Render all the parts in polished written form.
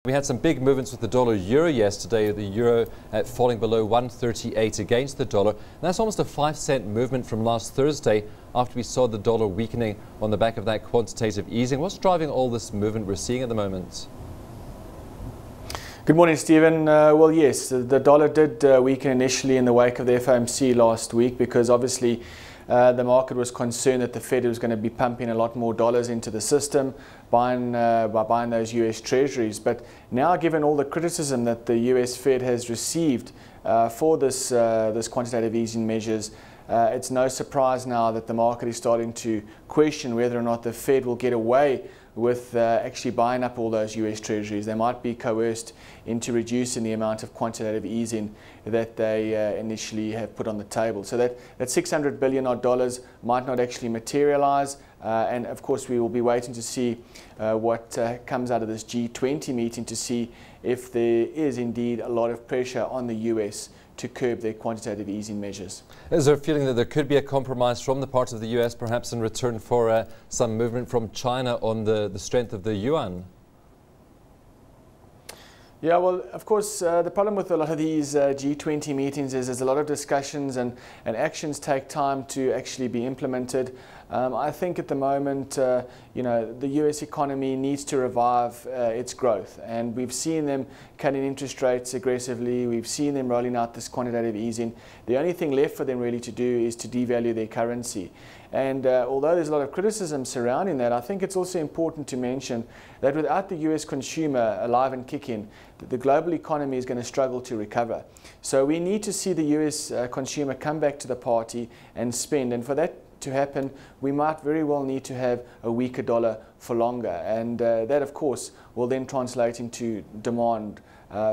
We had some big movements with the dollar-euro yesterday, the euro falling below 138 against the dollar. And that's almost a 5-cent movement from last Thursday after we saw the dollar weakening on the back of that quantitative easing. What's driving all this movement we're seeing at the moment? Good morning, Stephen. Well, yes, the dollar did weaken initially in the wake of the FOMC last week because obviously the market was concerned that the Fed was going to be pumping a lot more dollars into the system by buying those US Treasuries. But now, given all the criticism that the US Fed has received for this quantitative easing measures, it's no surprise now that the market is starting to question whether or not the Fed will get away with actually buying up all those US Treasuries. They might be coerced into reducing the amount of quantitative easing that they initially have put on the table. So that $600 billion might not actually materialize. And of course, we will be waiting to see what comes out of this G20 meeting to see if there is indeed a lot of pressure on the US to curb their quantitative easing measures. Is there a feeling that there could be a compromise from the part of the US, perhaps in return for some movement from China on the strength of the yuan? Yeah, well, of course, the problem with a lot of these G20 meetings is there's a lot of discussions and actions take time to actually be implemented. I think at the moment, you know, the US economy needs to revive its growth, and we've seen them cutting interest rates aggressively. We've seen them rolling out this quantitative easing. The only thing left for them really to do is to devalue their currency. And although there's a lot of criticism surrounding that, I think it's also important to mention that without the US consumer alive and kicking, the global economy is going to struggle to recover. So we need to see the US consumer come back to the party and spend. And for that to happen, we might very well need to have a weaker dollar for longer. And that, of course, will then translate into demand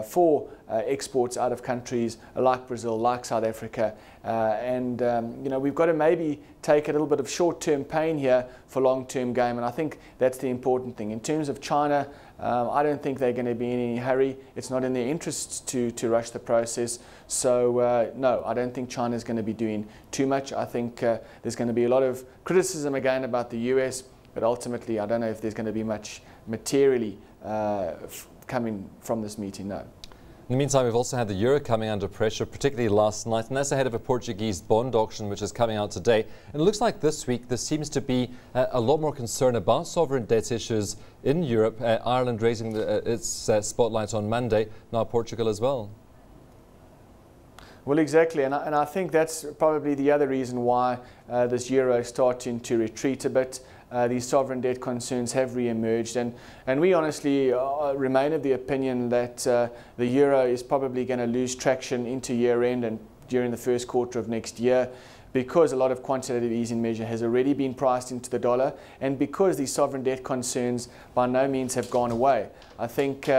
for exports out of countries like Brazil, like South Africa. You know, we've got to maybe take a little bit of short-term pain here for long-term gain, and I think that's the important thing. In terms of China, I don't think they're going to be in any hurry. It's not in their interests to rush the process. So no, I don't think China is going to be doing too much. I think there's going to be a lot of criticism again about the US, but ultimately I don't know if there's going to be much materially coming from this meeting, no. In the meantime, we've also had the euro coming under pressure, particularly last night, and that's ahead of a Portuguese bond auction which is coming out today. And it looks like this week there seems to be a lot more concern about sovereign debt issues in Europe. Ireland raising its spotlight on Monday, now Portugal as well. Well, exactly, and I think that's probably the other reason why this euro is starting to retreat a bit. These sovereign debt concerns have re-emerged, and we honestly remain of the opinion that the euro is probably going to lose traction into year-end and during the first quarter of next year, because a lot of quantitative easing measure has already been priced into the dollar, and because these sovereign debt concerns by no means have gone away. I think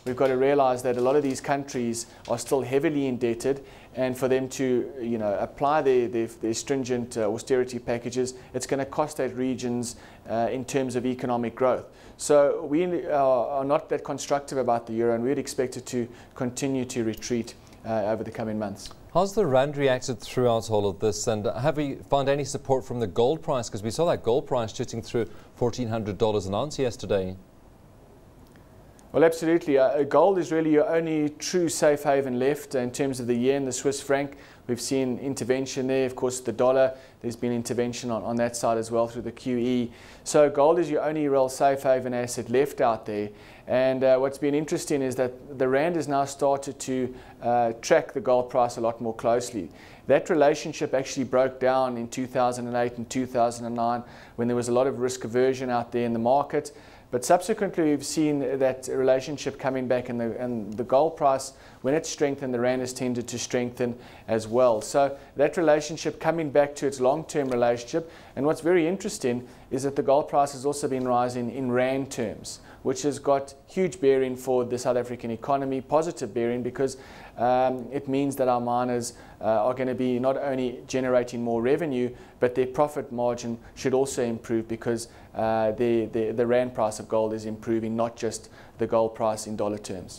we've got to realize that a lot of these countries are still heavily indebted, and for them to, you know, apply their stringent austerity packages, it's going to cost those regions in terms of economic growth. So we are not that constructive about the euro, and we'd expect it to continue to retreat over the coming months. How's the rand reacted throughout all of this, and have we found any support from the gold price? Because we saw that gold price shooting through $1,400 an ounce yesterday. Well, absolutely. Gold is really your only true safe haven left in terms of the yen, the Swiss franc. We've seen intervention there. Of course, the dollar, there's been intervention on that side as well through the QE. So gold is your only real safe haven asset left out there. And what's been interesting is that the rand has now started to track the gold price a lot more closely. That relationship actually broke down in 2008 and 2009 when there was a lot of risk aversion out there in the market. But subsequently, we've seen that relationship coming back, and the gold price, when it's strengthened, the rand has tended to strengthen as well. So that relationship coming back to its long-term relationship. And what's very interesting is that the gold price has also been rising in rand terms, which has got huge bearing for the South African economy, positive bearing, because it means that our miners are going to be not only generating more revenue, but their profit margin should also improve, because the rand price of gold is improving, not just the gold price in dollar terms.